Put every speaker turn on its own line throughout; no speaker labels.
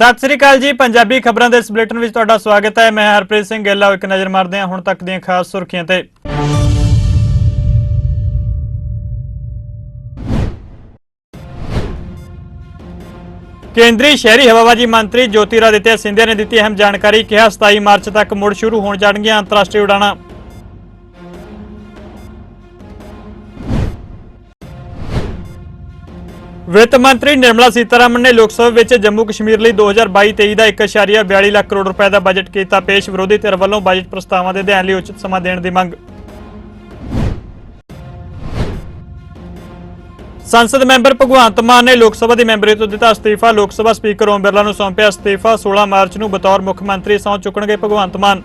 सत श्री अकाल जी। पंजाबी खबरों के इस बुलेटिन में तुहाडा स्वागत है। मैं हरप्रीत सिंह गिल। एक नज़र मारते हैं हुण तक दीआं खास सुर्खियां ते। केंद्रीय शहरी हवाबाजी मंत्री ज्योतिरादित्य सिंधिया ने दी अहम जानकारी। कहा 27 मार्च तक मुड़ शुरू हो जाएगियां अंतरराष्ट्रीय उड़ाणां। वित्त मंत्री निर्मला सीतारमण ने लोक सभा में जम्मू कश्मीर लिए 2022-23 का 1.42 लाख करोड़ रुपए का बजट किया पेश। विरोधी धिर वालों बजट प्रस्तावों के अध्ययन लिए उचित समा देने की मंग। संसद मैंबर भगवंत मान ने लोक सभा की मैंबरी तो दिता अस्तीफा। लोक सभा स्पीकर ओम बिरला नूं सौंपिया अस्तीफा। 16 मार्च नूं बतौर मुख मंत्री सौं चुकणगे भगवंत मान।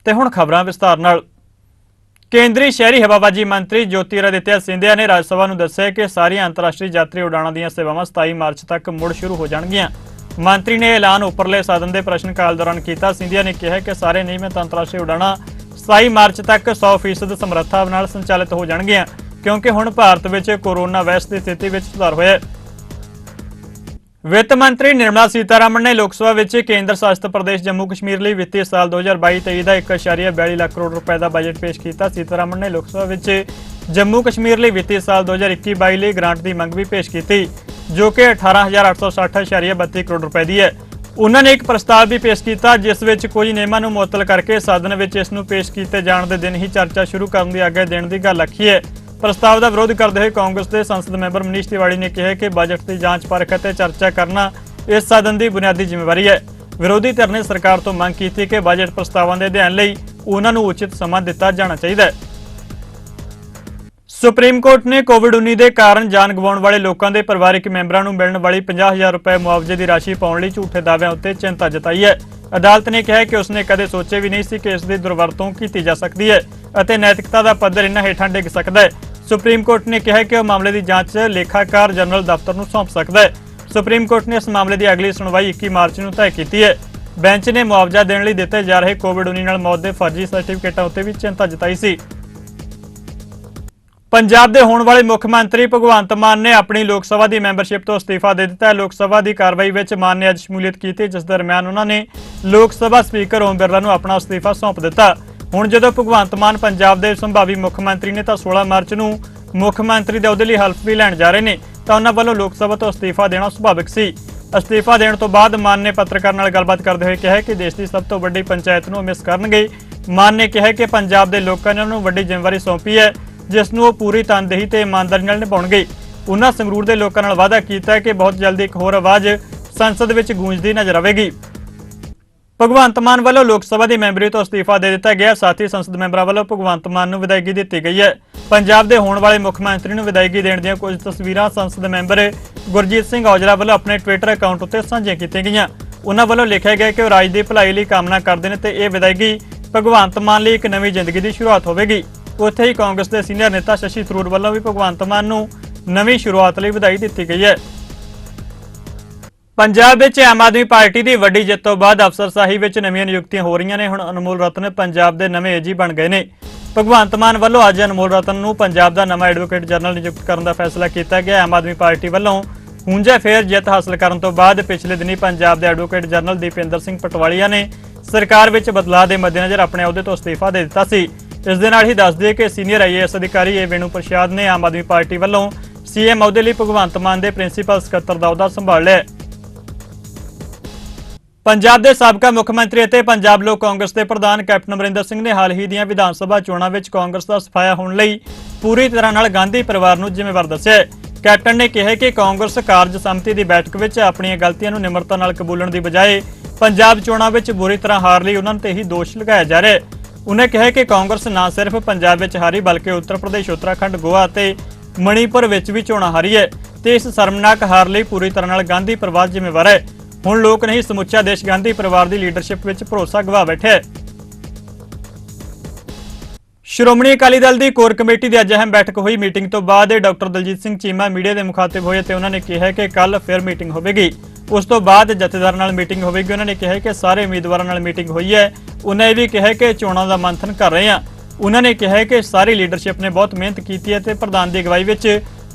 ते हुण खबरां विस्तार नाल। केंद्रीय शहरी हवाबाजी मंत्री ज्योतिरादित्य सिंधिया ने राज्य सभा नूं दस्सिया कि सारियां अंतरराष्ट्रीय यात्री उड़ाणां दीआं सेवावां 27 मार्च तक मुड़ शुरू हो जाणगीआं। मंत्री ने ऐलान उपरले सदन के प्रश्न काल दौरान किया। सिंधिया ने कहा कि सारे नियमित अंतरराष्ट्रीय उड़ाणां 27 मार्च तक 100% समर्था नाल संचालित हो जाणगीआं, क्योंकि हुण भारत विच कोरोना वायरस की स्थिति में सुधार होया है। वित्त मंत्री निर्मला सीतारमण ने लोक सभा में केंद्र शासित प्रदेश जम्मू कश्मीर लिए वित्तीय साल 2022-23 का 1.42 लाख करोड़ रुपए का बजट पेश किया। सीतारमण ने लोक सभा में जम्मू कश्मीर लिए वित्तीय साल 2021-22 लिए ग्रांट की मंग भी पेश की, जो कि 18,860.32 करोड़ रुपए की है। उन्होंने एक प्रस्ताव भी पेश किया जिस विच कुछ नियमों को मुअत्तल करके सदन में इसनूं पेश किए जाने के दिन ही चर्चा शुरू करने की आग्ञा देने की गल आखी है। प्रस्ताव का विरोध करते हुए कांग्रेस के संसद मैंबर मनीष तिवाड़ी ने कहा कि बजट की जांच परख और चर्चा करना इस सदन की बुनियादी जिम्मेवारी है। विरोधी धिर ने सरकार तो मांग की कि बजट प्रस्तावों के अध्ययन लई उन्होंने उचित समा दिता जाना चाहिए। सुप्रीम कोर्ट ने कोविड-19 के कारण जान गवाउण वाले लोगों के परिवारक मैंबरों को मिलने वाली 50,000 रुपए मुआवजे की राशि पाने लई झूठे दाव्यां उत्ते चिंता जताई है। अदालत ने कहा कि उसने कदे सोचे भी नहीं सी कि इसकी दुर्वरतों की जा सकती है और नैतिकता का पद्धर इन्हां हेठां डिग सकता है। सुप्रीम कोर्ट ने कहा कि वह मामले की जांच लेखाकार जनरल दफ्तर को सौंप सकता है। सुप्रीम कोर्ट ने इस मामले की अगली सुनवाई 21 मार्च को तय की है। बेंच ने मुआवजा देने लई दिते जा रहे कोविड-19 नाल मौत के फर्जी सर्टिफिकेटों उत्ते भी चिंता जताई सी। पंजाब के होने वाले मुख्यमंत्री भगवंत मान ने अपनी लोक सभा की मैंबरशिप तो अस्तीफा दे दिता है। लोक सभा की कार्रवाई में मान ने अज शमूलियत की, जिस दरम्यान उन्होंने लोक सभा स्पीकर ओम बिरला नूं अपना अस्तीफा सौंप दिता। हुण जदों भगवंत मान पंजाब के संभावी मुख्यमंत्री ने तो 16 मार्च नूं मुख्यमंत्री के अहुदे लई हल्फ भी लैण जा रहे हैं, तो उन्होंने वालों लोक सभा तो अस्तीफा देना सुभाविक सी। अस्तीफा देने तो बाद मान ने पत्रकार नाल गलबात करते हुए कहा कि देश की सब तो वड्डी पंचायत नूं मिस करनगे। मान ने कहा कि पंजाब के लोगों ने उन्होंने वड्डी जिम्मेवारी सौंपी है, जिसनूं वो पूरी तनदेही ते ईमानदारी नाल निभाउणगे। उन्होंने संगरूर के लोगों नाल वादा किया कि बहुत जल्दी एक होर आवाज़ संसद में गूंजती नजर आएगी। भगवंत मान वालों लोक सभा की मैंबरी तो अस्तीफा दे दिता गया। साथ ही संसद मैंबरों वालों भगवंत मान नूं विदायगी दी गई है। पंजाब के होने वाले मुख्यमंत्री नूं विदायगी देने दी कुछ तस्वीरां संसद मैंबर गुरजीत सिंह औजला वालों अपने ट्विटर अकाउंट उत्ते साझियां कीतियां गईयां। उन्हां वालों लिखिया गया कि वह राज्य की भलाई लई कामना करते हैं तो यह विदायगी भगवंत मान लई एक नवीं जिंदगी की शुरुआत होवेगी। उत्थे ही कांग्रेस के सीनियर नेता शशि थरूर वालों भी भगवंत मान नूं नवीं शुरुआत लई बधाई दी गई है। पंजाब में आम आदमी पार्टी की वड्डी जित तो बाद अफसरशाही में नवीं नियुक्तियां हो रही ने। हुण अनमोल रतन पंजाब के नवे एजी बन गए हैं। भगवंत मान वालों अज अनमोल रतन नूं पंजाब का नवा एडवोकेट जनरल नियुक्त करने का फैसला किया गया। आम आदमी पार्टी वालों हुंजा फेर जित हासिल करने तो बाद पिछले दिनी पंजाब के एडवोकेट जनरल दीपेंद्र सिंह पटवालिया ने सरकार में बदलाव के मद्देनज़र अपने अहुदे तो अस्तीफा दे दिता सी। इस दे नाल ही दस दिए कि सीनियर IAS अधिकारी ए वेणु प्रसाद ने आम आदमी पार्टी वालों CM अहुदे लई भगवंत मान के प्रिंसीपल सकत्तर का अहुदा संभाल लिया। पंजाब के साबका मुख्यमंत्री और पंजाब लोक कांग्रेस के प्रधान कैप्टन अमरिंदर सिंह ने हाल ही दीआं विधान सभा चोणां विच कांग्रेस का सफाया होने लई पूरी तरह नाल गांधी परिवार नूं जिम्मेवार दस्सिया। कैप्टन ने कहा कि कांग्रेस कारज समिति की बैठक में अपनी गलतियों नूं निमरता नाल कबूलण की बजाय पंजाब चोणां विच बुरी तरह हार लई उन्हां ते ही दोष लगाया जा रहा है। उन्हें कहा कि कांग्रेस न सिर्फ पंजाब विच हारी बल्कि उत्तर प्रदेश, उत्तराखंड, गोवा और मणिपुर विच भी चोणां हारी है ते इस शर्मनाक हार लई पूरी तरह नाल गांधी परिवार जिम्मेवार है। हुण लोक नहीं समुचा देश गांधी परिवार की लीडरशिप विच भरोसा गवा बैठे है। श्रोमणी अकाली दल की कोर कमेटी की अज अहम बैठक हुई। मीटिंग तो बाद डॉक्टर दलजीत सिंह चीमा मीडिया के मुखातिब होए ते उन्होंने कहा कि कल फिर मीटिंग होगी। उस तो बाद जथेदार नाल मीटिंग होगी। उन्होंने कहा कि सारे उम्मीदवारों नाल मीटिंग हुई है। उन्हें यह भी कहा कि चोणों का मंथन कर रहे हैं। उन्होंने कहा है कि सारी लीडरशिप ने बहुत मेहनत की है ते प्रधान की अगवाई विच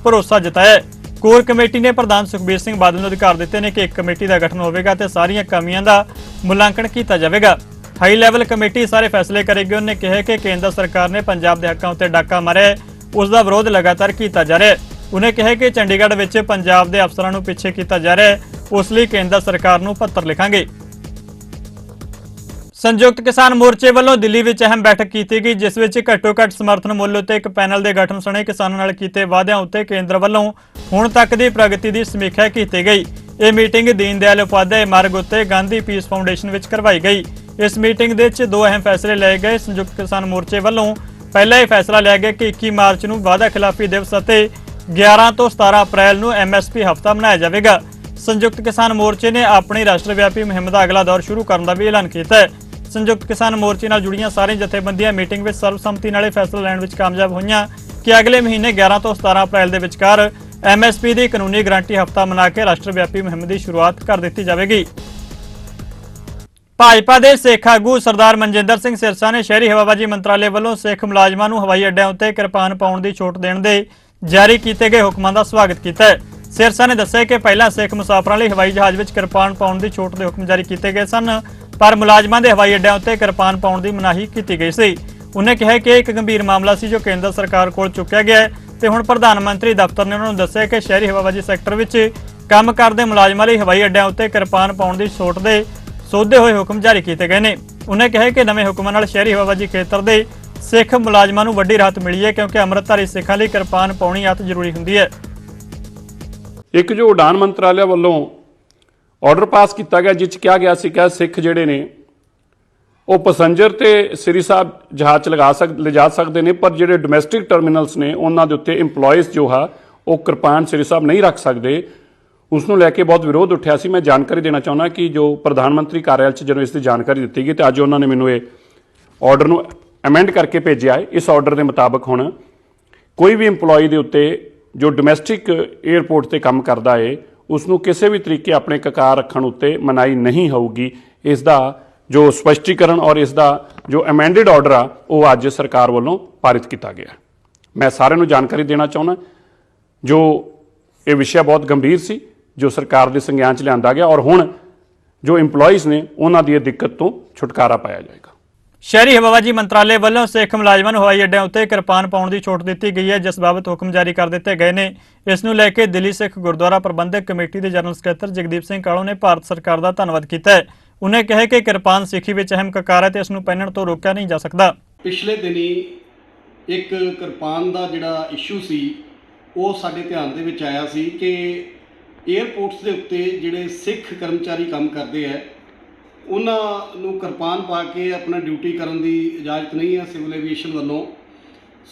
भरोसा जताया है। कोर कमेटी ने प्रधान सुखबीर सिंह बादल नूं अधिकार दिते ने कि एक कमेटी का गठन होगा ते सारियां कमियां का मुलांकन किया जाएगा। हाई लैवल कमेटी सारे फैसले करेगी। उन्होंने कहा कि केंद्र सरकार ने पंजाब के हकों उत्ते डाका मारिया है, उसका विरोध लगातार किया जा रहा है। उन्हें कहा कि चंडीगढ़ विच पंजाब के अफसरां नूं पिछे किया जा रहा है, उसलिए केंद्र सरकार नूं पत्र लिखांगे। संयुक्त किसान मोर्चे वालों दिल्ली में अहम बैठक की गई, जिस विच घट्टो घट्ट समर्थन मुल उत्ते एक पैनल के गठन सने किसानों नाल कीते वादियां उत्ते केंद्र वालों हुण तक की प्रगति की समीक्षा की गई। यह मीटिंग दीन दयाल उपाध्याय मार्ग उत्ते गांधी पीस फाउंडेशन विच करवाई गई। इस मीटिंग दे विच 2 अहम फैसले लए गए। संयुक्त किसान मोर्चे वालों पहला यह फैसला लिया गया कि 21 मार्च नूं वादा खिलाफी दिवस और 11 तो 17 अप्रैल नूं MSP हफ्ता मनाया जाएगा। संयुक्त किसान मोर्चे ने अपनी राष्ट्रव्यापी मुहिम का अगला दौर शुरू करने का भी ऐलान किया है। संयुक्त किसान मोर्चे नाल जुड़ियां सारी जथेबंदियां मीटिंग में सर्वसम्मति नाल फैसला लैण विच कामयाब होईयां कि अगले महीने 11 तो 17 अप्रैल के विचकार MSP की कानूनी गारंटी हफ्ता मना के राष्ट्रव्यापी मुहिम की शुरुआत कर दी जाएगी। भाजपा के सिख आगू सरदार मनजिंदर सिंह सिरसा ने शहरी हवाबाजी मंत्रालय वालों सिख मुलाजमां नूं हवाई अड्डियां उत्ते किरपान पाउण की छूट देण दे जारी किए गए हुक्मां का स्वागत किया है। सिरसा ने दस्सिया कि पहला सिख मुसाफरां लई हवाई जहाज विच किरपान पाउण की छूट के हुक्म जारी किए गए सन, पर मुलाजमां दे हवाई अड्डियां उत्ते किरपान पाउण की मनाही की गई सी। उन्हें कहा कि एक गंभीर मामला सी जो केंद्र सरकार कोल चुक्या गया है ते हुण प्रधानमंत्री दफ्तर ने उन्होंने दस्सिया कि शहरी हवाबाजी सैक्टर विच काम करदे मुलाजमां लई हवाई अड्डियां उत्ते किरपान पाउण की छूट दे सौदे हुए हुक्म जारी किए गए हैं। उन्हें कहा कि नवे हुक्मां नाल शहरी हवाबाजी खेतर के सिख मुलाजमां नूं वड्डी राहत मिली है, क्योंकि अमृतधारी सिखां लई किरपान पाउणी अत जरूरी हुंदी है।
एक जो उड़ान मंत्रालय वालों ऑर्डर पास किया गया जिस कहा गया सी कि सिख जिहड़े ने वो पैसेंजर ते श्री साहब जहाज च ले जा सकते हैं, पर जिहड़े डोमैसटिक टर्मिनल्स ने उन्हां दे उत्ते इंपलॉयज़ जो है वो किरपान श्री साहब नहीं रख सकते। उसनूं लैके बहुत विरोध उठा सी। मैं जानकारी देना चाहुंदा कि जो प्रधानमंत्री कार्यालय च जो इसकी जानकारी दी गई तो अज उन्होंने मैनूं ये ऑर्डर नूं अमेंड करके भेजिया है। इस ऑर्डर के मुताबक हुण कोई भी इंपलॉय के उत्ते जो डोमैसटिक एयरपोर्ट पर काम करता है उसनूं किसी भी तरीके अपने ककार रखण उत्ते मनाही नहीं होगी। इसका जो स्पष्टीकरण और इसका जो अमेंडिड ऑर्डर आ वो अज सरकार वालों पारित किया गया। मैं सारिਆਂ ਨੂੰ जानकारी देना चाहुंदा जो ये विषय बहुत गंभीर सी जो सरकार के संज्ञान च लिआंदा गया और हुण जो इंपलॉयज़ ने उन्हां दी दिक्कत तो छुटकारा पाया जाएगा।
शहरी हवाबाजी मंत्रालय वालों सिख मुलाजमां नूं हवाई अड्डियां उत्ते किरपान पाउण की छूट दी गई है, जिस बाबत हुक्म जारी कर दिए गए हैं। इस नूं लैके दिल्ली सिख गुरुद्वारा प्रबंधक कमेटी के जनरल सकत्तर जगदीप सिंह कालों ने भारत सरकार का धन्नवाद किया है। उन्हें कहा कि किरपान सिखी में अहम ककार है तो इसनूं पहनण तो रोकिया नहीं जा सकता।
पिछले दिनी एक किरपान का जिहड़ा इशू सी वो साडे ध्यान दे विच आया सी कि एयरपोर्ट्स के उत्ते जिहड़े सिख कर्मचारी काम करते हैं उन्हां नूं किरपान पा के अपना ड्यूटी करन दी इजाजत नहीं है सिविल एविएशन वालों।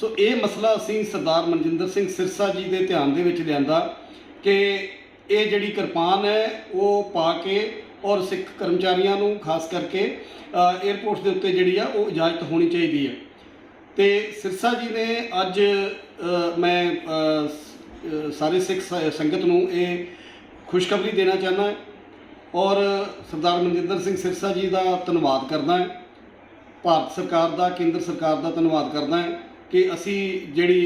सो ये मसला असीं सरदार मनजिंदर सिंह सिरसा जी के ध्यान दे विच लिआंदा कि ये जिहड़ी किरपान है वो पा के और सिख कर्मचारियों नूं खास करके एयरपोर्ट्स के उत्ते जिहड़ी आ वो इजाजत होनी चाहिए है। तो सिरसा जी ने अज मैं सारे सिख संगत नूं ये खुशखबरी देना चाहना है और सरदार मनजिंदर सिंह सिरसा जी का धन्नवाद करना है, भारत सरकार का केंद्र सरकार का धन्नवाद करना है कि असी जिहड़ी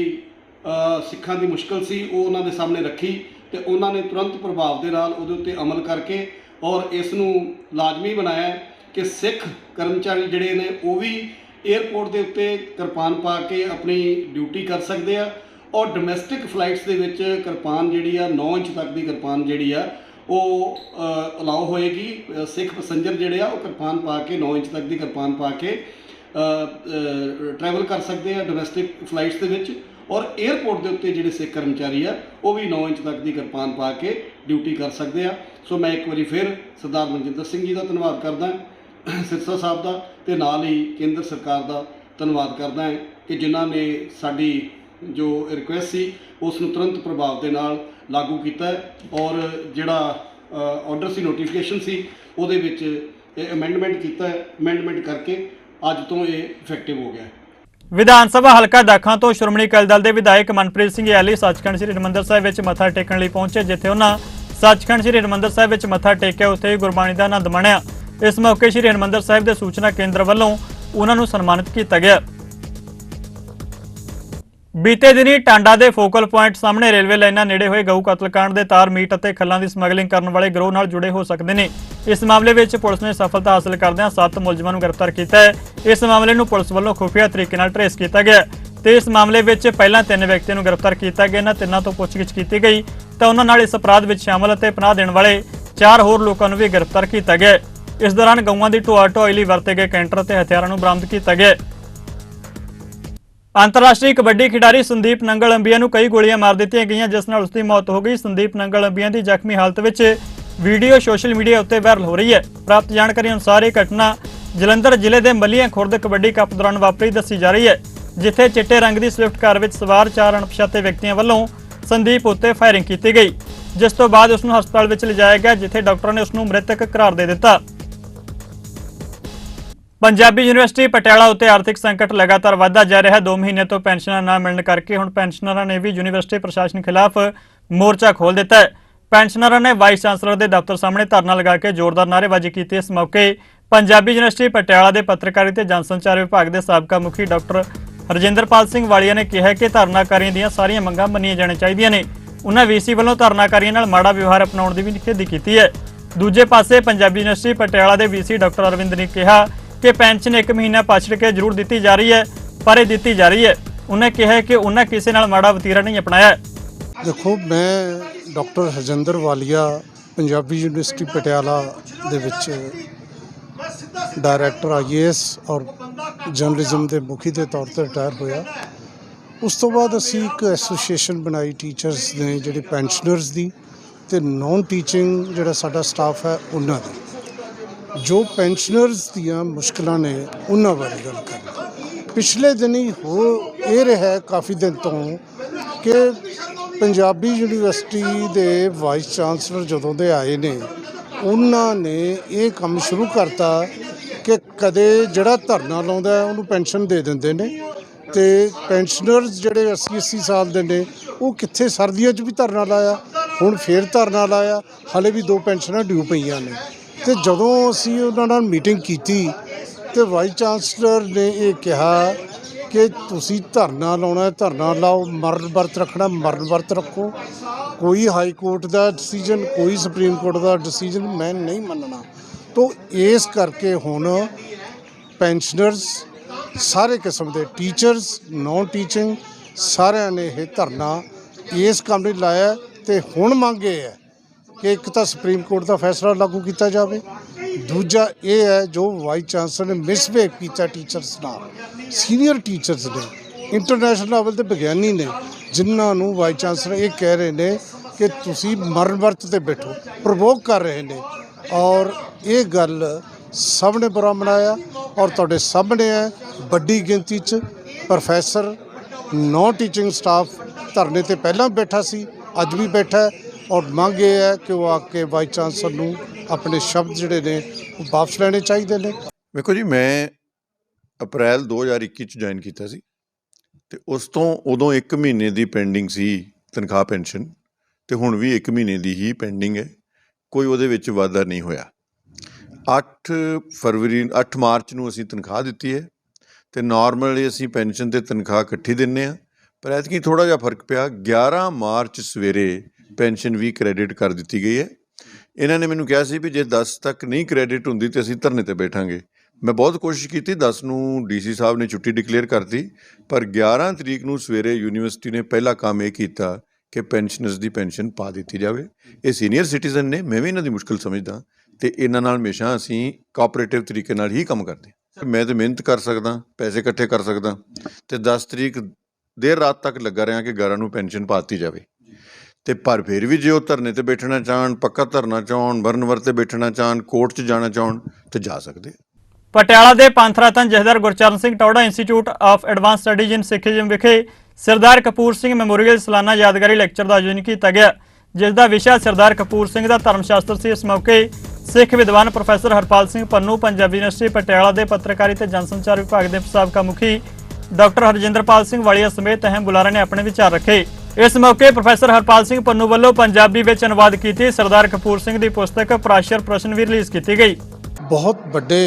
सिखां की मुश्किल सी वो उन्हां दे सामने रखी तो उन्होंने तुरंत प्रभाव के नाल उहदे उत्ते अमल करके और इसनूं लाजमी बनाया कि सिख कर्मचारी जिहड़े ने वो भी एयरपोर्ट के उत्ते किरपान पा के अपनी ड्यूटी कर सकते हैं और डोमैसटिक फ्लाइट्स के विच किरपान जिहड़ी आ 9 इंच तक की किरपान जिहड़ी आ वो अलाउ होएगी। सिख पैसेंजर जिहड़े आ वो किरपान पा के 9 इंच तक की किरपान पा के ट्रैवल कर सकते हैं डोमैसटिक फ्लाइट्स के विच और एयरपोर्ट के उत्ते जिहड़े सिख कर्मचारी आ वो भी 9 इंच तक की किरपान पा के ड्यूटी कर सकते हैं। सो मैं एक बार फिर सरदार मनजिंदर सिंह जी का धन्नवाद करदा सिरसा साहब का तो नाल ही केंद्र सरकार का धन्नवाद करदा है कि जिन्हां ने साडी जो रिक्वेस्ट सी उस नूं तुरंत प्रभाव के नाल लागू किया है और जिहड़ा ऑर्डर सी नोटिफिकेशन सी उहदे विच अमेंडमेंट किया है, अमेंडमेंट करके अज तो ये इफेक्टिव हो गया है।
विधान सभा हलका दाखा तो श्रोमणी अकाली दल के विधायक मनप्रीत सिंह याली सचखंड श्री हरिमंदर साहिब विच मत्था टेकण लई पहुंचे, जिथे उन्हां सचखंड श्री हरिमंदर साहिब विच मत्था टेकिया उत्थे ही गुरबाणी का आनंद माणिया। इस मौके श्री हरिमंदर साहिब के सूचना केंद्र वालों उन्हां नूं सन्मानित किया गया। ਬੀਤੇ ਦਿਨੀ ਟਾਂਡਾ ਦੇ ਫੋਕਲ ਪੁਆਇੰਟ ਸਾਹਮਣੇ ਰੇਲਵੇ ਲਾਈਨਾਂ ਨੇੜੇ ਹੋਏ ਗਊ ਕਤਲकांड ਦੇ ਤਾਰ ਮੀਟ ਅਤੇ ਖੱਲਾਂ ਦੀ ਸਮਗਲਿੰਗ ਕਰਨ ਵਾਲੇ ਗਰੋਹ ਨਾਲ ਜੁੜੇ ਹੋ ਸਕਦੇ ਨੇ। ਇਸ ਮਾਮਲੇ ਵਿੱਚ ਪੁਲਿਸ ਨੇ ਸਫਲਤਾ ਹਾਸਲ ਕਰਦਿਆਂ 7 ਮੁਲਜ਼ਮਾਂ ਨੂੰ ਗ੍ਰਿਫਤਾਰ ਕੀਤਾ ਹੈ। ਇਸ ਮਾਮਲੇ ਨੂੰ ਪੁਲਿਸ ਵੱਲੋਂ ਖੁਫੀਆ ਤਰੀਕੇ ਨਾਲ ਟਰੇਸ ਕੀਤਾ ਗਿਆ ਤੇ ਇਸ ਮਾਮਲੇ ਵਿੱਚ ਪਹਿਲਾਂ 3 ਵਿਅਕਤੀਆਂ ਨੂੰ ਗ੍ਰਿਫਤਾਰ ਕੀਤਾ ਗਿਆ। ਇਹਨਾਂ ਤਿੰਨਾਂ ਤੋਂ ਪੁੱਛਗਿੱਛ ਕੀਤੀ ਗਈ ਤਾਂ ਉਹਨਾਂ ਨਾਲ ਇਸ ਅਪਰਾਧ ਵਿੱਚ ਸ਼ਾਮਲ ਅਤੇ ਪਨਾਹ ਦੇਣ ਵਾਲੇ 4 ਹੋਰ ਲੋਕਾਂ ਨੂੰ ਵੀ ਗ੍ਰਿਫਤਾਰ ਕੀਤਾ ਗਿਆ। ਇਸ ਦੌਰਾਨ ਗਊਆਂ ਦੀ ਢੋਆ ਢੋਆਈ ਲਈ ਵਰਤੇ ਗਏ ਕੈਂਟਰ ਅਤੇ ਹਥਿਆਰਾਂ ਨੂੰ ਬਰਾਮਦ ਕੀਤਾ ਗਿਆ। अंतरराष्ट्रीय कबड्डी खिडारी संदीप नंगल अंबिया ਨੂੰ ਕਈ ਗੋਲੀਆਂ ਮਾਰ ਦਿੱਤੀਆਂ ਗਈਆਂ ਜਿਸ ਨਾਲ ਉਸ ਦੀ ਮੌਤ ਹੋ ਗਈ। ਸੰਦੀਪ ਨੰਗਲ ਅੰਬੀਆ ਦੀ ਜ਼ਖਮੀ ਹਾਲਤ ਵਿੱਚ ਵੀਡੀਓ ਸੋਸ਼ਲ ਮੀਡੀਆ ਉੱਤੇ ਵਾਇਰਲ ਹੋ ਰਹੀ ਹੈ। ਪ੍ਰਾਪਤ ਜਾਣਕਾਰੀ ਅਨੁਸਾਰ ਇਹ ਘਟਨਾ ਜਲੰਧਰ ਜ਼ਿਲ੍ਹੇ ਦੇ ਮੱਲੀਆਂ ਖੁਰਦ ਕਬੱਡੀ ਕੱਪ ਦੌਰਾਨ ਵਾਪਰੀ ਦੱਸੀ ਜਾ ਰਹੀ ਹੈ, ਜਿੱਥੇ ਚਿੱਟੇ ਰੰਗ ਦੀ ਸਵਿਫਟ ਕਾਰ ਵਿੱਚ ਸਵਾਰ 4 ਅਣਪਛਾਤੇ ਵਿਅਕਤੀਆਂ ਵੱਲੋਂ ਸੰਦੀਪ ਉੱਤੇ ਫਾਇਰਿੰਗ ਕੀਤੀ ਗਈ, ਜਿਸ ਤੋਂ ਬਾਅਦ ਉਸ ਨੂੰ ਹਸਪਤਾਲ ਵਿੱਚ ਲਿਜਾਇਆ ਗਿਆ, ਜਿੱਥੇ ਡਾਕਟਰਾਂ ਨੇ ਉਸ ਨੂੰ ਮ੍ਰਿਤਕ ਕਰਾਰ ਦੇ ਦਿੱਤਾ। पंजाबी यूनिवर्सिटी पटियाला उत्ते आर्थिक संकट लगातार वधदा जा रहा है। 2 महीने तो पेंशनां ना मिलने करके हुण पेंशनरां ने भी यूनिवर्सिटी प्रशासन खिलाफ मोर्चा खोल दिता है। पेंशनरां ने वाइस चांसलर के दफ्तर सामने धरना लगा के जोरदार नारेबाजी की। इस मौके पंजाबी यूनिवर्सिटी पटियाला के पत्रकारिता ते जनसंचार विभाग के साबका मुखी डॉक्टर हरजिंदरपाल सिंह वालिया ने कहा कि धरनाकारियों दीयां सारियां मंगां मन्नियां जाणियां चाहीदियां ने। उन्हां वीसी वल्लों धरनाकारियों नाल माड़ा व्यवहार अपनाउण दी भी निखेधी कीती है। दूजे पासे पंजाबी यूनिवर्सिटी पटियाला के वीसी डॉक्टर अरविंद ने कहा कि पेंशन 1 महीना पछड़ के जरूर दी जा रही है, पर ये दी जा रही है। उन्हें कहा कि उन्हें किसी नाल माड़ा वतीरा नहीं अपनाया।
देखो, मैं डॉक्टर हरजिंदर वालिया पंजाबी यूनिवर्सिटी पटियाला दे विच डायरैक्टर IAS और जर्नलिज्म के मुखी के तौर पर रिटायर होया। उस तो बाद असी एक एसोसीएशन बनाई टीचर्स ने जिहड़े पेंशनर्स दी ते नॉन टीचिंग जिहड़ा साडा स्टाफ है उन्हां दी। जो पेंशनर्स दियां मुश्किलां ने उन्हां बारे गल करनी। पिछले दिन ही हो ये रहा है काफ़ी दिन तो कि पंजाबी यूनिवर्सिटी दे वाइस चांसलर जदों दे आए ने उन्होंने ये काम शुरू करता कि कदे जिहड़ा धरना लाउंदा है उन्होंने पेंशन दे दिंदे ने ते पेंशनर्स जिहड़े 80 साल दे ने वो कित्थे सर्दियों च भी धरना लाया, हुण फिर धरना लाया, हाले भी 2 पेंशनां ड्यू पईयां ने। तो जदों असी उन्हां नाल मीटिंग की तो वाइस चांसलर ने यह कहा कि तुसी धरना लाउणा धरना लाओ, मरण वर्त रखना मरण वर्त रखो, कोई हाई कोर्ट का डिसीजन कोई सुप्रीम कोर्ट का डिसीजन मैं नहीं मनना। तो इस करके हुण पेंशनर्स सारे किस्म के टीचर्स नॉन टीचिंग सारिਆਂ ने यह धरना इस काम नहीं लाया। तो हुण मंग ये है कि एक तो सुप्रीम कोर्ट का फैसला लागू किया जाए, दूजा ये है जो वाइस चांसलर ने मिसबिहेव किया टीचर्स नाल, सीनियर टीचर्स ने इंटरनेशनल लेवल के विग्यानी ने जिन्होंने वाइस चांसलर ये कह रहे हैं कि तुसी मरण वर्त ते बैठो, प्रवोक कर रहे हैं। और ये गल सब ने बुरा मनाया और तुहाडे सामने है बड़ी गिनती प्रोफैसर नॉन टीचिंग स्टाफ धरने ते पहला बैठा सी, अज भी बैठा है और मंग ये है कि वो आके वाइस चांसलर नूं अपने शब्द जिहड़े ने वापस लेने चाहिए ने।
देखो जी, मैं अप्रैल 2021 ਚ ज्वाइन ਕੀਤਾ ਸੀ ਤੇ ਉਸ ਤੋਂ ਉਦੋਂ 1 ਮਹੀਨੇ ਦੀ ਪੈਂਡਿੰਗ ਸੀ ਤਨਖਾਹ ਪੈਨਸ਼ਨ ਤੇ ਹੁਣ ਵੀ 1 ਮਹੀਨੇ ਦੀ ਹੀ ਪੈਂਡਿੰਗ ਹੈ, ਕੋਈ ਉਹਦੇ ਵਿੱਚ ਵਾਧਾ ਨਹੀਂ ਹੋਇਆ। 8 ਮਾਰਚ ਨੂੰ ਅਸੀਂ ਤਨਖਾਹ ਦਿੱਤੀ ਹੈ ਤੇ ਨਾਰਮਲੀ ਅਸੀਂ ਪੈਨਸ਼ਨ ਤੇ ਤਨਖਾਹ ਇਕੱਠੀ ਦਿੰਨੇ ਆ, ਪਰ ਐਤਕੀ ਥੋੜਾ ਜਿਹਾ ਫਰਕ ਪਿਆ। 11 ਮਾਰਚ ਸਵੇਰੇ ਪੈਨਸ਼ਨ ਵੀ ਕ੍ਰੈਡਿਟ ਕਰ ਦਿੱਤੀ ਗਈ ਹੈ। ਇਹਨਾਂ ਨੇ ਮੈਨੂੰ ਕਿਹਾ ਸੀ ਵੀ ਜੇ 10 ਤੱਕ ਨਹੀਂ ਕ੍ਰੈਡਿਟ ਹੁੰਦੀ ਤੇ ਅਸੀਂ ਧਰਨੇ ਤੇ ਬੈਠਾਂਗੇ। ਮੈਂ ਬਹੁਤ ਕੋਸ਼ਿਸ਼ ਕੀਤੀ, 10 ਨੂੰ DC ਸਾਹਿਬ ਨੇ ਛੁੱਟੀ ਡਿਕਲੇਅਰ ਕਰਤੀ, ਪਰ 11 ਤਰੀਕ ਨੂੰ ਸਵੇਰੇ ਯੂਨੀਵਰਸਿਟੀ ਨੇ ਪਹਿਲਾ ਕੰਮ ਇਹ ਕੀਤਾ ਕਿ ਪੈਨਸ਼ਨਰਸ ਦੀ ਪੈਨਸ਼ਨ ਪਾ ਦਿੱਤੀ ਜਾਵੇ। ਇਹ ਸੀਨੀਅਰ ਸਿਟੀਜ਼ਨ ਨੇ, ਮੈਂ ਵੀ ਇਹਨਾਂ ਦੀ ਮੁਸ਼ਕਿਲ ਸਮਝਦਾ ਤੇ ਇਹਨਾਂ ਨਾਲ ਹਮੇਸ਼ਾ ਅਸੀਂ ਕੋਆਪਰੇਟਿਵ ਤਰੀਕੇ ਨਾਲ ਹੀ ਕੰਮ ਕਰਦੇ ਹਾਂ। ਮੈਂ ਤਾਂ ਮਿਹਨਤ ਕਰ ਸਕਦਾ, ਪੈਸੇ ਇਕੱਠੇ ਕਰ ਸਕਦਾ ਤੇ 10 ਤਰੀਕ ਦੇਰ ਰਾਤ ਤੱਕ ਲੱਗਾ ਰਿਹਾ ਕਿ 11 ਨੂੰ ਪੈਨਸ਼ਨ ਪਾਤੀ ਜਾਵੇ। ਤੇ ਪਰ ਫਿਰ ਵੀ ਜੇ ਉਹ ਧਰਨੇ ਤੇ ਬੈਠਣਾ ਚਾਹਣ, ਪੱਕਾ ਧਰਨਾ ਚਾਹਣ, ਮਰਨ ਵਰਤੇ ਬੈਠਣਾ ਚਾਹਣ, ਕੋਰਟ 'ਚ ਜਾਣਾ ਚਾਹਣ ਤੇ ਜਾ ਸਕਦੇ।
ਪਟਿਆਲਾ ਦੇ ਪੰਥ ਰਤਨ ਜਥੇਦਾਰ Gurcharan Singh Tohra institute of advance studies in Sikhism ਵਿਖੇ ਸਰਦਾਰ ਕਪੂਰ ਸਿੰਘ ਮੈਮੋਰੀਅਲ ਸਾਲਾਨਾ ਯਾਦਗਾਰੀ ਲੈਕਚਰ ਦਾ ਆਯੋਜਨ ਕੀਤਾ ਗਿਆ, ਜਿਸ ਦਾ ਵਿਸ਼ਾ ਸਰਦਾਰ ਕਪੂਰ ਸਿੰਘ ਦਾ ਧਰਮ ਸ਼ਾਸਤਰ ਸੀ। ਇਸ ਮੌਕੇ ਸਿੱਖ ਵਿਦਵਾਨ ਪ੍ਰੋਫੈਸਰ ਹਰਪਾਲ ਸਿੰਘ ਪੰਨੂ, पंजाबी यूनिवर्सिटी पटियाला ਦੇ ਪੱਤਰਕਾਰਿਤਾ ਤੇ ਜਨਸੰਚਾਰ ਵਿਭਾਗ ਦੇ ਸਾਬਕਾ ਮੁਖੀ डॉक्टर हरजिंदरपाल सिंह वालिया समेत अहम बुलारे ने अपने विचार रखे। इस मौके प्रोफैसर हरपाल सिंह पन्नू वालों पंजाबी में अनुवाद की सरदार कपूर सिंह की पुस्तक पराशर प्रश्न भी रिलीज़ की गई।
बहुत बड़े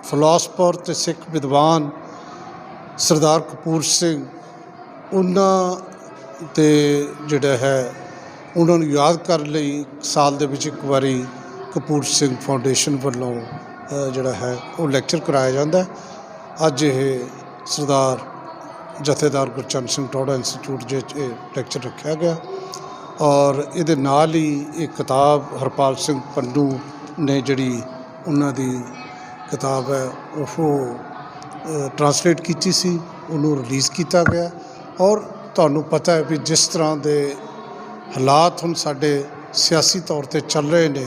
फिलोसफर ते सिख विद्वान सरदार कपूर सिंह ਉਹਨਾਂ ਤੇ ਜਿਹੜਾ ਹੈ ਉਹਨਾਂ ਨੂੰ ਯਾਦ ਕਰਨ ਲਈ ਸਾਲ ਦੇ ਵਿੱਚ ਇੱਕ ਵਾਰੀ ਕਪੂਰ ਸਿੰਘ ਫਾਊਂਡੇਸ਼ਨ ਵੱਲੋਂ ਜਿਹੜਾ ਹੈ ਉਹ ਲੈਕਚਰ ਕਰਾਇਆ ਜਾਂਦਾ। ਅੱਜ ਇਹ ਸਰਦਾਰ ਜਥੇਦਾਰ ਗੁਰਚਰਨ ਸਿੰਘ ਟੌਹੜਾ ਇੰਸਟੀਚਿਊਟ ਵਿੱਚ ਇਹ ਲੈਕਚਰ ਰੱਖਿਆ ਗਿਆ ਔਰ ਇਹਦੇ ਨਾਲ ਹੀ ਇਹ ਕਿਤਾਬ ਹਰਪਾਲ ਸਿੰਘ ਪੰਨੂ ਨੇ ਜਿਹੜੀ ਉਹਨਾਂ ਦੀ ਕਿਤਾਬ ਹੈ ਉਹ ਟਰਾਂਸਲੇਟ ਕੀਤੀ ਸੀ, ਉਹਨੂੰ ਰਿਲੀਜ਼ ਕੀਤਾ ਗਿਆ। ਔਰ ਤੁਹਾਨੂੰ ਪਤਾ ਹੈ ਵੀ ਜਿਸ ਤਰ੍ਹਾਂ ਦੇ ਹਾਲਾਤ ਹੁਣ ਸਾਡੇ ਸਿਆਸੀ ਤੌਰ 'ਤੇ ਚੱਲ ਰਹੇ ਨੇ,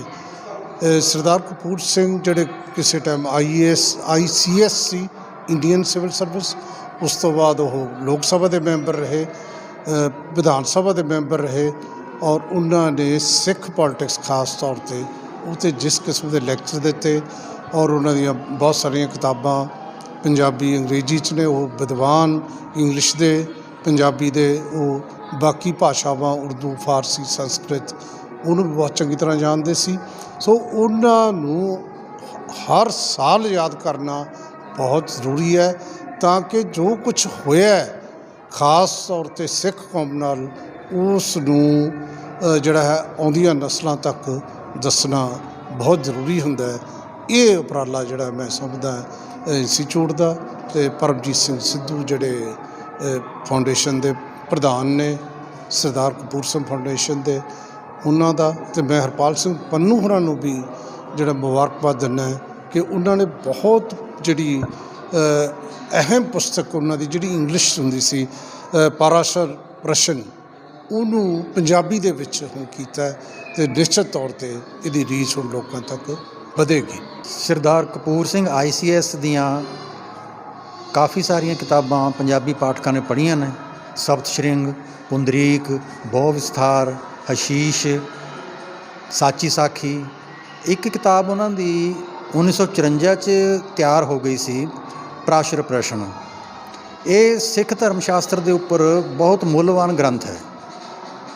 ਸਰਦਾਰ ਕਪੂਰ ਸਿੰਘ ਜਿਹੜੇ ਕਿਸੇ ਟਾਈਮ ICS ਸੀ, ਇੰਡੀਅਨ ਸਿਵਲ ਸਰਵਿਸ, ਉਸ ਤੋਂ ਬਾਅਦ ਉਹ ਲੋਕ ਸਭਾ ਦੇ ਮੈਂਬਰ ਰਹੇ, ਵਿਧਾਨ ਸਭਾ ਦੇ ਮੈਂਬਰ ਰਹੇ ਔਰ ਉਹਨਾਂ ਨੇ ਸਿੱਖ ਪੋਲਿਟਿਕਸ ਖਾਸ ਤੌਰ 'ਤੇ ਉੱਤੇ ਜਿਸ ਕਿਸਮ ਦੇ ਲੈਕਚਰ ਦਿੱਤੇ ਔਰ ਉਹਨਾਂ ਦੀਆਂ ਬਹੁਤ ਸਾਰੀਆਂ ਕਿਤਾਬਾਂ ਪੰਜਾਬੀ ਅੰਗਰੇਜ਼ੀ 'ਚ ਨੇ, ਉਹ ਵਿਦਵਾਨ ਇੰਗਲਿਸ਼ ਦੇ ਪੰਜਾਬੀ ਦੇ ਉਹ ਬਾਕੀ ਭਾਸ਼ਾਵਾਂ ਉਰਦੂ ਫਾਰਸੀ ਸੰਸਕ੍ਰਿਤ ਉਹਨੂੰ ਵੀ ਬਹੁਤ ਚੰਗੀ ਤਰ੍ਹਾਂ ਜਾਣਦੇ ਸੀ। ਸੋ ਉਹਨਾਂ ਨੂੰ ਹਰ ਸਾਲ ਯਾਦ ਕਰਨਾ ਬਹੁਤ ਜ਼ਰੂਰੀ ਹੈ ਤਾਂ ਕਿ ਜੋ ਕੁਝ ਹੋਇਆ ਖਾਸ ਤੌਰ 'ਤੇ ਸਿੱਖ ਕੌਮ ਨਾਲ ਉਸ ਨੂੰ ਜਿਹੜਾ ਹੈ ਆਉਂਦੀਆਂ ਨਸਲਾਂ ਤੱਕ ਦੱਸਣਾ ਬਹੁਤ ਜ਼ਰੂਰੀ ਹੁੰਦਾ ਹੈ। ਇਹ ਉਪਰਾਲਾ ਜਿਹੜਾ ਮੈਂ ਸਮਝਦਾ ਇੰਸਟੀਚਿਊਟ ਦਾ ਅਤੇ ਪਰਮਜੀਤ ਸਿੰਘ ਸਿੱਧੂ ਜਿਹੜੇ ਫਾਊਂਡੇਸ਼ਨ ਦੇ ਪ੍ਰਧਾਨ ਨੇ, ਸਰਦਾਰ ਕਪੂਰ ਸਿੰਘ ਫਾਊਂਡੇਸ਼ਨ ਦੇ, ਉਹਨਾਂ ਦਾ, ਅਤੇ ਮੈਂ ਹਰਪਾਲ ਸਿੰਘ ਪੰਨੂ ਹੋਰਾਂ ਨੂੰ ਵੀ ਜਿਹੜਾ ਮੁਬਾਰਕਬਾਦ ਦਿੰਦਾ ਕਿ ਉਹਨਾਂ ਨੇ ਬਹੁਤ ਜਿਹੜੀ ਅਹਿਮ ਪੁਸਤਕ ਉਹਨਾਂ ਦੀ ਜਿਹੜੀ ਇੰਗਲਿਸ਼ ਹੁੰਦੀ ਸੀ ਪਾਰਾਸ਼ਰ ਪ੍ਰਸ਼ਨ, ਉਹਨੂੰ ਪੰਜਾਬੀ ਦੇ ਵਿੱਚ ਹੁਣ ਕੀਤਾ ਅਤੇ ਨਿਸ਼ਚਿਤ ਤੌਰ 'ਤੇ ਇਹਦੀ ਰੀਚ ਹੁਣ ਲੋਕਾਂ ਤੱਕ ਵਧੇਗੀ।
ਸਰਦਾਰ ਕਪੂਰ ਸਿੰਘ ICS ਦੀਆਂ ਕਾਫੀ ਸਾਰੀਆਂ ਕਿਤਾਬਾਂ ਪੰਜਾਬੀ ਪਾਠਕਾਂ ਨੇ ਪੜ੍ਹੀਆਂ ਨੇ। ਸਪਤ ਸ਼੍ਰਿੰਗ, ਪੁੰਦਰੀਕ, ਬਹੁ ਵਿਸਥਾਰ, ਹਸ਼ੀਸ਼, ਸਾਚੀ ਸਾਖੀ। ਇੱਕ ਕਿਤਾਬ ਉਹਨਾਂ ਦੀ 1954 'ਚ ਤਿਆਰ ਹੋ ਗਈ ਸੀ, ਪਰਾਸ਼ਰ ਪ੍ਰਸ਼ਨ। ਇਹ ਸਿੱਖ ਧਰਮ ਸ਼ਾਸਤਰ ਦੇ ਉੱਪਰ ਬਹੁਤ ਮੁੱਲਵਾਨ ਗ੍ਰੰਥ ਹੈ।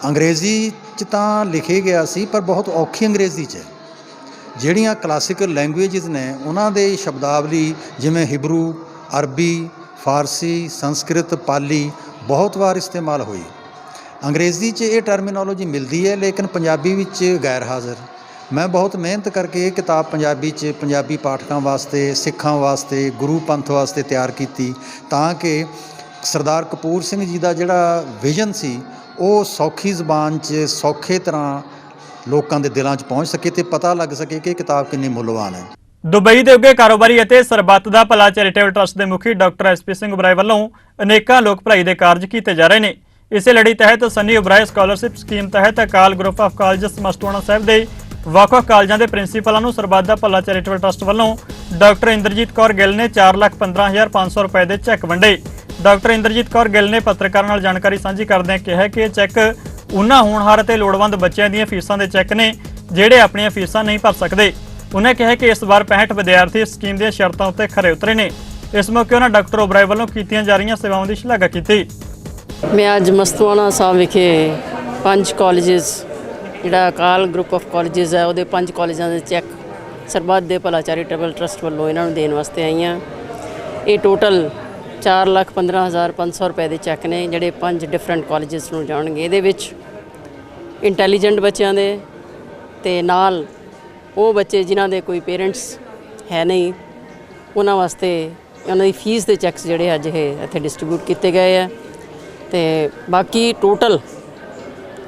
ਅੰਗਰੇਜ਼ੀ 'ਚ ਤਾਂ ਲਿਖੇ ਗਿਆ ਸੀ ਪਰ ਬਹੁਤ ਔਖੀ ਅੰਗਰੇਜ਼ੀ 'ਚ। ਜਿਹੜੀਆਂ ਕਲਾਸੀਕਲ ਲੈਂਗੁਏਜਿਸ ਨੇ ਉਹਨਾਂ ਦੇ ਸ਼ਬਦਾਵਲੀ ਜਿਵੇਂ ਹਿਬਰੂ, ਅਰਬੀ, ਫਾਰਸੀ, ਸੰਸਕ੍ਰਿਤ, ਪਾਲੀ ਬਹੁਤ ਵਾਰ ਇਸਤੇਮਾਲ ਹੋਈ। ਅੰਗਰੇਜ਼ੀ 'ਚ ਇਹ ਟਰਮੀਨੋਲੋਜੀ ਮਿਲਦੀ ਹੈ ਲੇਕਿਨ ਪੰਜਾਬੀ ਵਿੱਚ ਗੈਰ ਹਾਜ਼ਰ। ਮੈਂ ਬਹੁਤ ਮਿਹਨਤ ਕਰਕੇ ਇਹ ਕਿਤਾਬ ਪੰਜਾਬੀ 'ਚ ਪੰਜਾਬੀ ਪਾਠਕਾਂ ਵਾਸਤੇ, ਸਿੱਖਾਂ ਵਾਸਤੇ, ਗੁਰੂ ਪੰਥ ਵਾਸਤੇ ਤਿਆਰ ਕੀਤੀ ਤਾਂ ਕਿ ਸਰਦਾਰ ਕਪੂਰ ਸਿੰਘ ਜੀ ਦਾ ਜਿਹੜਾ ਵਿਜ਼ਨ ਸੀ ਉਹ ਸੌਖੀ ਜ਼ਬਾਨ 'ਚ ਸੌਖੇ ਤਰ੍ਹਾਂ ਲੋਕਾਂ ਦੇ ਦਿਲਾਂ 'ਚ ਪਹੁੰਚ ਸਕੇ ਅਤੇ ਪਤਾ ਲੱਗ ਸਕੇ ਕਿ ਇਹ ਕਿਤਾਬ ਕਿੰਨੀ ਮੁੱਲਵਾਨ ਹੈ।
ਦੁਬਈ ਦੇ ਉੱਘੇ ਕਾਰੋਬਾਰੀ ਅਤੇ ਸਰਬੱਤ ਦਾ ਭਲਾ ਚੈਰੀਟੇਬਲ ਟਰੱਸਟ ਦੇ ਮੁਖੀ ਡਾਕਟਰ SP ਸਿੰਘ ਉਬਰਾਏ ਵੱਲੋਂ ਅਨੇਕਾਂ ਲੋਕ ਭਲਾਈ ਦੇ ਕਾਰਜ ਕੀਤੇ ਜਾ ਰਹੇ ਨੇ। ਇਸੇ ਲੜੀ ਤਹਿਤ ਸਨੀ ਉਬਰਾਏ ਸਕਾਲਰਸ਼ਿਪ ਸਕੀਮ ਤਹਿਤ ਅਕਾਲ ਗਰੁੱਪ ਆਫ ਕਾਲਜਸ ਮਸਤੂਆਣਾ ਸਾਹਿਬ ਦੇ ਵੱਖ-ਵੱਖ ਕਾਲਜਾਂ ਦੇ ਪ੍ਰਿੰਸੀਪਲਾਂ ਨੂੰ ਸਰਬੱਤ ਦਾ ਭਲਾ ਚੈਰੀਟੇਬਲ ਟਰੱਸਟ ਵੱਲੋਂ ਡਾਕਟਰ ਇੰਦਰਜੀਤ ਕੌਰ ਗਿੱਲ ਨੇ 4,15,500 ਰੁਪਏ ਦੇ ਚੈੱਕ ਵੰਡੇ। ਡਾਕਟਰ ਇੰਦਰਜੀਤ ਕੌਰ ਗਿੱਲ ਨੇ ਪੱਤਰਕਾਰਾਂ ਨਾਲ ਜਾਣਕਾਰੀ ਸਾਂਝੀ ਕਰਦਿਆਂ ਕਿਹਾ ਕਿ ਇਹ ਚੈੱਕ ਉਹਨਾਂ ਹੋਣਹਾਰ ਅਤੇ ਲੋੜਵੰਦ ਬੱਚਿਆਂ ਦੀਆਂ ਫੀਸਾਂ ਦੇ ਚੈੱਕ ਨੇ ਜਿਹੜੇ ਆਪਣੀਆਂ ਫੀਸਾਂ ਨਹੀਂ ਭਰ ਸਕਦੇ। ਉਨ੍ਹਾਂ ਕਿਹਾ ਕਿ ਇਸ ਵਾਰ 65 ਵਿਦਿਆਰਥੀ ਇਸ ਸਕੀਮ ਦੀਆਂ ਸ਼ਰਤਾਂ ਉੱਤੇ ਖਰੇ ਉਤਰੇ ਨੇ। ਇਸ ਮੌਕੇ ਉਹਨਾਂ ਡਾਕਟਰ ਉਬਰਾਏ ਵੱਲੋਂ ਕੀਤੀਆਂ ਜਾ ਰਹੀਆਂ ਸੇਵਾਵਾਂ ਦੀ ਸ਼ਲਾਘਾ ਕੀਤੀ।
ਮੈਂ ਅੱਜ ਮਸਤੂਆਣਾ ਸਾਹਿਬ ਵਿਖੇ 5 ਕਾਲਜਸ ਜਿਹੜਾ ਅਕਾਲ ਗਰੁੱਪ ਆਫ ਕਾਲਜਸ ਹੈ ਉਹਦੇ 5 ਕਾਲਜਾਂ ਦੇ ਚੈੱਕ ਸਰਬੱਤ ਦੇ ਭਲਾ ਚੈਰੀਟੇਬਲ ਟਰੱਸਟ ਵੱਲੋਂ ਇਹਨਾਂ ਨੂੰ ਦੇਣ ਵਾਸਤੇ ਆਈ ਹਾਂ। ਇਹ ਟੋਟਲ 4,15,500 ਰੁਪਏ ਦੇ ਚੈੱਕ ਨੇ ਜਿਹੜੇ 5 ਡਿਫਰੈਂਟ ਕਾਲਜਸ ਨੂੰ ਜਾਣਗੇ। ਇਹਦੇ ਵਿੱਚ ਇੰਟੈਲੀਜੈਂਟ ਬੱਚਿਆਂ ਦੇ ਅਤੇ ਨਾਲ ਉਹ ਬੱਚੇ ਜਿਨ੍ਹਾਂ ਦੇ ਕੋਈ ਪੇਰੈਂਟਸ ਹੈ ਨਹੀਂ ਉਹਨਾਂ ਵਾਸਤੇ ਉਹਨਾਂ ਦੀ ਫੀਸ ਦੇ ਚੈੱਕਸ ਜਿਹੜੇ ਅੱਜ ਇਹ ਇੱਥੇ ਡਿਸਟਰੀਬਿਊਟ ਕੀਤੇ ਗਏ ਆ। ਅਤੇ ਬਾਕੀ ਟੋਟਲ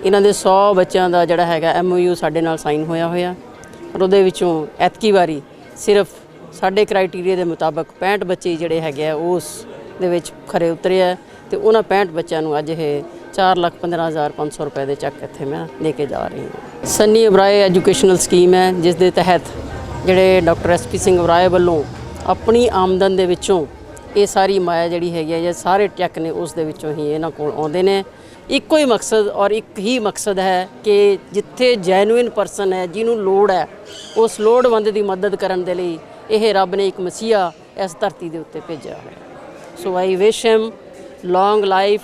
ਇਹਨਾਂ ਦੇ 100 ਬੱਚਿਆਂ ਦਾ ਜਿਹੜਾ ਹੈਗਾ MOU ਸਾਡੇ ਨਾਲ ਸਾਈਨ ਹੋਇਆ ਔਰ ਉਹਦੇ ਵਿੱਚੋਂ ਐਤਕੀ ਵਾਰੀ ਸਿਰਫ ਸਾਡੇ ਕ੍ਰਾਈਟੀਰੀਆ ਦੇ ਮੁਤਾਬਕ 65 ਬੱਚੇ ਜਿਹੜੇ ਹੈਗੇ ਆ ਉਸ ਦੇ ਵਿੱਚ ਖਰੇ ਉਤਰੇ ਆ ਅਤੇ ਉਹਨਾਂ 65 ਬੱਚਿਆਂ ਨੂੰ ਅੱਜ ਇਹ 4,15,500 ਰੁਪਏ ਦੇ ਚੈੱਕ ਇੱਥੇ ਮੈਂ ਲੈ ਕੇ ਜਾ ਰਹੀ ਹਾਂ। ਸਨੀ ਉਬਰਾਏ ਐਜੂਕੇਸ਼ਨਲ ਸਕੀਮ ਹੈ ਜਿਸ ਦੇ ਤਹਿਤ ਜਿਹੜੇ ਡਾਕਟਰ SP ਸਿੰਘ ਉਬਰਾਏ ਵੱਲੋਂ ਆਪਣੀ ਆਮਦਨ ਦੇ ਵਿੱਚੋਂ ਇਹ ਸਾਰੀ ਮਾਇਆ ਜਿਹੜੀ ਹੈਗੀ ਹੈ ਜਾਂ ਸਾਰੇ ਚੈੱਕ ਨੇ ਉਸ ਦੇ ਵਿੱਚੋਂ ਹੀ ਇਹਨਾਂ ਕੋਲ ਆਉਂਦੇ ਨੇ। ਇੱਕੋ ਹੀ ਮਕਸਦ ਔਰ ਇੱਕ ਹੀ ਮਕਸਦ ਹੈ ਕਿ ਜਿੱਥੇ ਜੈਨੂਇਨ ਪਰਸਨ ਹੈ ਜਿਹਨੂੰ ਲੋੜ ਹੈ ਉਸ ਲੋੜਵੰਦ ਦੀ ਮਦਦ ਕਰਨ ਦੇ ਲਈ ਇਹ ਰੱਬ ਨੇ ਇੱਕ ਮਸੀਹਾ ਇਸ ਧਰਤੀ ਦੇ ਉੱਤੇ ਭੇਜਿਆ ਹੈ। ਸੋ ਆਈ ਵਿਸ਼ ਹਿਮ ਲੌਂਗ ਲਾਈਫ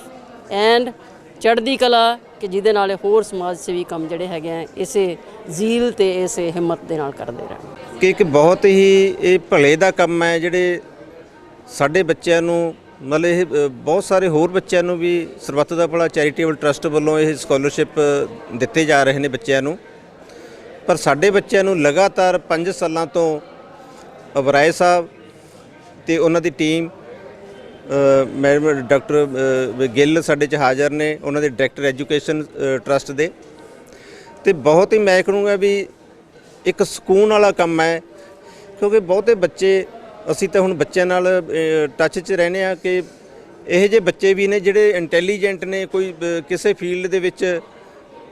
ਐਂਡ ਚੜ੍ਹਦੀ ਕਲਾ ਕਿ ਜਿਹਦੇ ਨਾਲ ਹੋਰ ਸਮਾਜ ਸੇਵੀ ਕੰਮ ਜਿਹੜੇ ਹੈਗੇ ਆ ਇਸੇ ਜ਼ੀਲ ਅਤੇ ਇਸੇ ਹਿੰਮਤ ਦੇ ਨਾਲ ਕਰਦੇ ਰਹਿਣ।
ਕਿ ਇੱਕ ਬਹੁਤ ਹੀ ਇਹ ਭਲੇ ਦਾ ਕੰਮ ਹੈ ਜਿਹੜੇ ਸਾਡੇ ਬੱਚਿਆਂ ਨੂੰ ਮਤਲਬ ਇਹ ਬਹੁਤ ਸਾਰੇ ਹੋਰ ਬੱਚਿਆਂ ਨੂੰ ਵੀ ਸਰਬੱਤ ਦਾ ਭਲਾ ਚੈਰੀਟੇਬਲ ਟਰਸਟ ਵੱਲੋਂ ਇਹ ਸਕਾਲਰਸ਼ਿਪ ਦਿੱਤੇ ਜਾ ਰਹੇ ਨੇ ਬੱਚਿਆਂ ਨੂੰ। ਪਰ ਸਾਡੇ ਬੱਚਿਆਂ ਨੂੰ ਲਗਾਤਾਰ 5 ਸਾਲਾਂ ਤੋਂ ਅਬਰਾਏ ਸਾਹਿਬ ਤੇ ਉਹਨਾਂ ਦੀ ਟੀਮ, ਮੈਡਮ ਡਾਕਟਰ ਗਿੱਲ ਸਾਡੇ 'ਚ ਹਾਜ਼ਰ ਨੇ, ਉਹਨਾਂ ਦੇ ਡਾਇਰੈਕਟਰ ਐਜੂਕੇਸ਼ਨ ਟਰਸਟ ਦੇ, ਤੇ ਬਹੁਤ ਹੀ ਮੈਂ ਕਹੂੰਗਾ ਵੀ ਇੱਕ ਸਕੂਨ ਵਾਲਾ ਕੰਮ ਹੈ। ਕਿਉਂਕਿ ਬਹੁਤੇ ਬੱਚੇ, ਅਸੀਂ ਤਾਂ ਹੁਣ ਬੱਚਿਆਂ ਨਾਲ ਟੱਚ 'ਚ ਰਹਿੰਦੇ ਹਾਂ ਕਿ ਇਹੋ ਜਿਹੇ ਬੱਚੇ ਵੀ ਨੇ ਜਿਹੜੇ ਇੰਟੈਲੀਜੈਂਟ ਨੇ ਕੋਈ ਕਿਸੇ ਫੀਲਡ ਦੇ ਵਿੱਚ,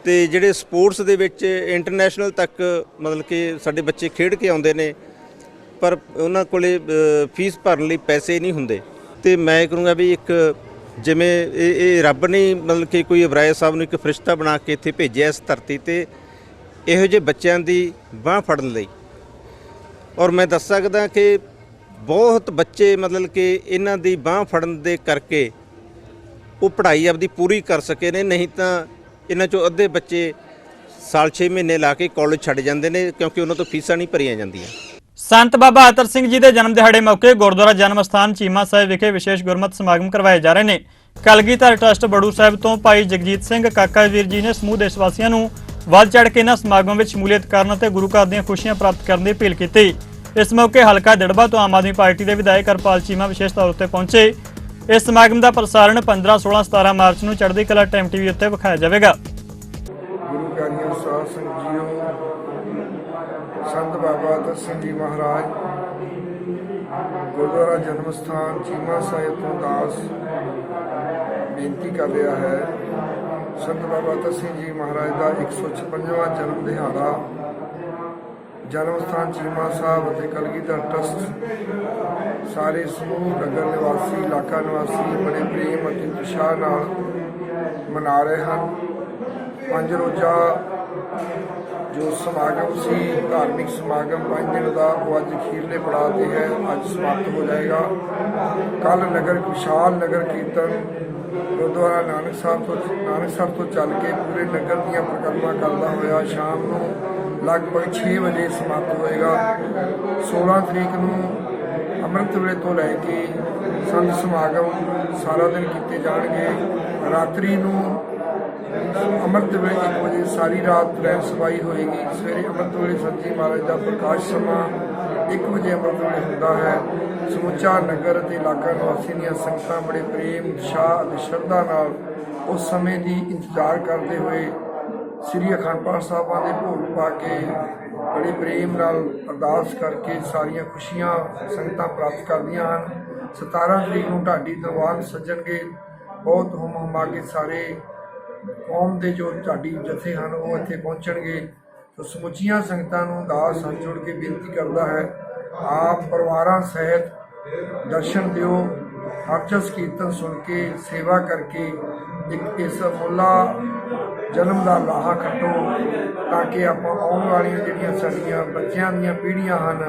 ਤੇ ਜਿਹੜੇ ਸਪੋਰਟਸ ਦੇ ਵਿੱਚ ਇੰਟਰਨੈਸ਼ਨਲ ਤੱਕ ਮਤਲਬ ਕਿ ਸਾਡੇ ਬੱਚੇ ਖੇਡ ਕੇ ਆਉਂਦੇ ਨੇ, ਪਰ ਉਹਨਾਂ ਕੋਲੇ ਫੀਸ ਭਰਨ ਲਈ ਪੈਸੇ ਨਹੀਂ ਹੁੰਦੇ। ਤੇ ਮੈਂ ਕਹੂੰਗਾ ਵੀ ਇੱਕ ਜਿਵੇਂ ਇਹ ਰੱਬ ਨੇ ਮਤਲਬ ਕਿ ਕੋਈ ਅਬਰਾਏ ਸਾਹਿਬ ਨੂੰ ਇੱਕ ਫਰਿਸ਼ਤਾ ਬਣਾ ਕੇ ਇੱਥੇ ਭੇਜਿਆ ਇਸ ਧਰਤੀ ਤੇ ਇਹੋ ਜਿਹੇ ਬੱਚਿਆਂ ਦੀ ਬਾਂਹ ਫੜਨ ਲਈ। ਔਰ ਮੈਂ ਦੱਸ ਸਕਦਾ ਕਿ ਬਹੁਤ ਬੱਚੇ ਮਤਲਬ ਕਿ ਇਹਨਾਂ ਦੀ ਬਾਂਹ ਫੜਨ ਦੇ ਕਰਕੇ ਉਹ ਪੜ੍ਹਾਈ ਆਪਦੀ ਪੂਰੀ ਕਰ ਸਕੇ ਨੇ, ਨਹੀਂ ਤਾਂ ਇਹਨਾਂ 'ਚੋਂ ਅੱਧੇ ਬੱਚੇ ਸਾਲ 6 ਮਹੀਨੇ ਲਾ ਕੇ ਕਾਲਜ ਛੱਡ ਜਾਂਦੇ ਨੇ ਕਿਉਂਕਿ ਉਹਨਾਂ ਤੋਂ ਫੀਸਾਂ ਨਹੀਂ ਭਰੀਆਂ ਜਾਂਦੀਆਂ।
ਸੰਤ ਬਾਬਾ ਅਤਰ ਸਿੰਘ ਜੀ ਦੇ ਜਨਮ ਦਿਹਾੜੇ ਮੌਕੇ ਗੁਰਦੁਆਰਾ ਜਨਮ ਸਥਾਨ ਚੀਮਾ ਸਾਹਿਬ ਵਿਖੇ ਵਿਸ਼ੇਸ਼ ਗੁਰਮਤਿ ਸਮਾਗਮ ਕਰਵਾਏ ਜਾ ਰਹੇ ਨੇ। ਕਲਗੀਧਰ ਟਰਸਟ ਬੜੂ ਸਾਹਿਬ ਤੋਂ ਭਾਈ ਜਗਜੀਤ ਸਿੰਘ ਕਾਕਾ ਵੀਰ ਜੀ ਨੇ ਸਮੂਹ ਦੇਸ਼ ਵਾਸੀਆਂ ਨੂੰ ਵੱਧ ਚੜ੍ਹ ਕੇ ਇਹਨਾਂ ਸਮਾਗਮਾਂ ਵਿੱਚ ਸ਼ਮੂਲੀਅਤ ਕਰਨ ਅਤੇ ਗੁਰੂ ਘਰ ਦੀਆਂ ਖੁਸ਼ੀਆਂ ਪ੍ਰਾਪਤ ਕਰਨ ਦੀ ਅਪੀਲ ਕੀਤੀ। ਇਸ ਮੌਕੇ ਹਲਕਾ ਦਿੜਬਾ ਤੋਂ ਆਮ ਆਦਮੀ ਪਾਰਟੀ ਦੇ ਵਿਧਾਇਕ ਹਰਪਾਲ ਚੀਮਾ ਵਿਸ਼ੇਸ਼ ਤੌਰ ਉੱਤੇ ਪਹੁੰਚੇ। ਇਸ ਸਮਾਗਮ ਦਾ ਪ੍ਰਸਾਰਣ 15, 16, 17 ਮਾਰਚ ਨੂੰ ਚੜ੍ਹਦੀ ਕਲਾ ਟਾਈਮ ਟੀਵੀ ਉੱਤੇ ਵਿਖਾਇਆ ਜਾਵੇਗਾ।
ਗੁਰੂ ਪਿਆਰਿਓ ਸਾਧ ਸੰਗਤ ਜੀਓ, ਸੰਤ ਬਾਬਾ ਅਤਰ ਸਿੰਘ ਜੀ ਮਹਾਰਾਜ ਗੁਰਦੁਆਰਾ ਜਨਮ ਸਥਾਨ ਚੀਮਾ ਸਾਹਿਬ ਤੋਂ ਦਾਸ ਬੇਨਤੀ ਕਰ ਰਿਹਾ ਹੈ। ਸੰਤ ਬਾਬਾ ਅਤਰ ਸਿੰਘ ਜੀ ਮਹਾਰਾਜ ਦਾ 156ਵਾਂ ਜਨਮ ਦਿਹਾੜਾ ਜਨਮ ਸਥਾਨ ਚੀਮਾ ਸਾਹਿਬ ਅਤੇ ਕਲਗੀਧਰ ਟਰਸਟ ਸਾਰੇ ਸਮੂਹ ਨਗਰ ਨਿਵਾਸੀ, ਇਲਾਕਾ ਨਿਵਾਸੀ ਬੜੇ ਪ੍ਰੇਮ ਅਤੇ ਉਤਸ਼ਾਹ ਨਾਲ ਮਨਾ ਰਹੇ ਹਨ। 5 ਰੋਜ਼ਾ ਜੋ ਸਮਾਗਮ ਸੀ, ਧਾਰਮਿਕ ਸਮਾਗਮ 5 ਦਿਨ ਦਾ, ਉਹ ਅੱਜ ਅਖੀਰਲੇ ਪੜਾਅ 'ਤੇ ਹੈ, ਅੱਜ ਸਮਾਪਤ ਹੋ ਜਾਏਗਾ। ਕੱਲ੍ਹ ਨਗਰ ਵਿਸ਼ਾਲ ਨਗਰ ਕੀਰਤਨ ਗੁਰਦੁਆਰਾ ਨਾਨਕ ਸਾਹਿਬ ਤੋਂ ਚੱਲ ਕੇ ਪੂਰੇ ਨਗਰ ਦੀਆਂ ਪਰਿਕਰਮਾ ਕਰਦਾ ਹੋਇਆ ਸ਼ਾਮ ਨੂੰ ਲਗਭਗ 6 ਵਜੇ ਸਮਾਪਤ ਹੋਏਗਾ। 16 ਤਰੀਕ ਨੂੰ ਅੰਮ੍ਰਿਤ ਵੇਲੇ ਤੋਂ ਲੈ ਕੇ ਸੰਤ ਸਮਾਗਮ ਸਾਰਾ ਦਿਨ ਕੀਤੇ ਜਾਣਗੇ। ਰਾਤਰੀ ਨੂੰ ਅੰਮ੍ਰਿਤ ਵੇਲੇ 1 ਵਜੇ ਸਾਰੀ ਰਾਤ ਰਹਿਣ ਸਫਾਈ ਹੋਏਗੀ। ਸਵੇਰੇ ਅੰਮ੍ਰਿਤ ਵੇਲੇ ਸੰਤ ਜੀ ਮਹਾਰਾਜ ਦਾ ਪ੍ਰਕਾਸ਼ ਸਮਾਂ 1 ਵਜੇ ਅੰਮ੍ਰਿਤ ਵੇਲੇ ਹੁੰਦਾ ਹੈ। ਸਮੁੱਚਾ ਨਗਰ ਅਤੇ ਇਲਾਕਾ ਨਿਵਾਸੀਆਂ ਦੀਆਂ ਸੰਗਤਾਂ ਬੜੇ ਪ੍ਰੇਮ, ਉਤਸ਼ਾਹ ਅਤੇ ਸ਼ਰਧਾ ਨਾਲ ਉਸ ਸਮੇਂ ਦੀ ਇੰਤਜ਼ਾਰ ਕਰਦੇ ਹੋਏ ਸ੍ਰੀ ਅਖੰਡ ਪਾਠ ਸਾਹਿਬਾਂ ਦੇ ਭੋਗ ਪਾ ਕੇ ਬੜੇ ਪ੍ਰੇਮ ਨਾਲ ਅਰਦਾਸ ਕਰਕੇ ਸਾਰੀਆਂ ਖੁਸ਼ੀਆਂ ਸੰਗਤਾਂ ਪ੍ਰਾਪਤ ਕਰਦੀਆਂ ਹਨ। 17 ਤਰੀਕ ਨੂੰ ਢਾਡੀ ਦੀਵਾਨ ਸੱਜਣਗੇ। ਬਹੁਤ ਹੁਮਾ ਕੇ ਸਾਰੇ ਕੌਮ ਦੇ ਜੋ ਢਾਡੀ ਜਥੇ ਹਨ ਉਹ ਇੱਥੇ ਪਹੁੰਚਣਗੇ। ਤਾਂ ਸਮੁੱਚੀਆਂ ਸੰਗਤਾਂ ਨੂੰ ਦਾਸ ਹੱਥ ਜੋੜ ਕੇ ਬੇਨਤੀ ਕਰਦਾ ਹੈ, ਆਪ ਪਰਿਵਾਰਾਂ ਸਹਿਤ ਦਰਸ਼ਨ ਦਿਓ, ਹਰਜਸ ਕੀਰਤਨ ਸੁਣ ਕੇ ਸੇਵਾ ਕਰਕੇ ਇੱਕ ਇਸ ਮੁੱਲਾ ਜਨਮ ਦਾ ਲਾਹਾ ਖੱਟੋ, ਤਾਂ ਕਿ ਆਪਾਂ ਆਉਣ ਵਾਲੀਆਂ ਜਿਹੜੀਆਂ ਸਾਡੀਆਂ ਬੱਚਿਆਂ ਦੀਆਂ ਪੀੜ੍ਹੀਆਂ ਹਨ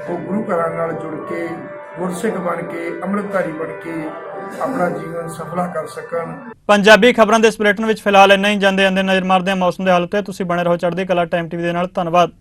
ਉਹ ਗੁਰੂ ਘਰਾਂ ਨਾਲ ਜੁੜ ਕੇ ਗੁਰਸਿੱਖ ਬਣ ਕੇ ਅੰਮ੍ਰਿਤਧਾਰੀ ਬਣ ਕੇ ਆਪਣਾ ਜੀਵਨ ਸਫਲਾ ਕਰ ਸਕਣ।
ਪੰਜਾਬੀ ਖਬਰਾਂ ਦੇ ਇਸ ਬੁਲੇਟਿਨ ਵਿੱਚ ਫਿਲਹਾਲ ਇੰਨਾ ਹੀ। ਜਾਂਦੇ ਨਜ਼ਰ ਮਾਰਦੇ ਹਾਂ ਮੌਸਮ ਦੇ ਹਾਲ ਤੇ। ਤੁਸੀਂ ਬਣੇ ਰਹੋ ਚੜ੍ਹਦੀ ਕਲਾ ਟਾਈਮ ਟੀਵੀ ਦੇ ਨਾਲ। ਧੰਨਵਾਦ।